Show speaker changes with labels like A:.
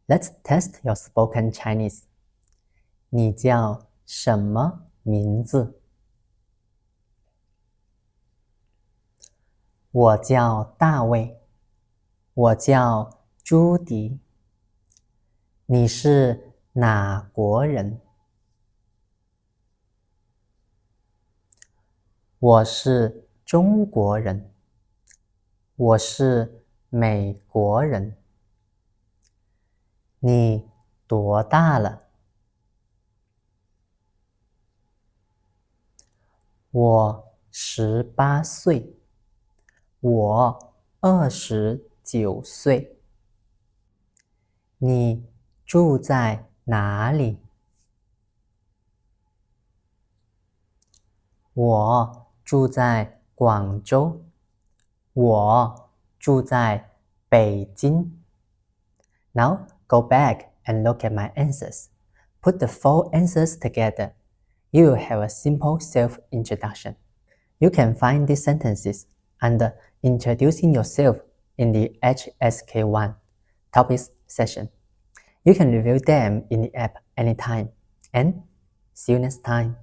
A: Let's test your spoken Chinese. 你叫什么名字？我叫大卫。我叫朱迪。你是哪国人？我是中国人。我是美国人。你多大了？我18岁。我29岁。你住在哪里？我住在广州。我住在北京。Now, go back and look at my answers. Put the 4 answers together. You will have a simple self-introduction. You can find these sentences under Introducing Yourself in the HSK1 Topics session. You can review them in the app anytime. And see you next time.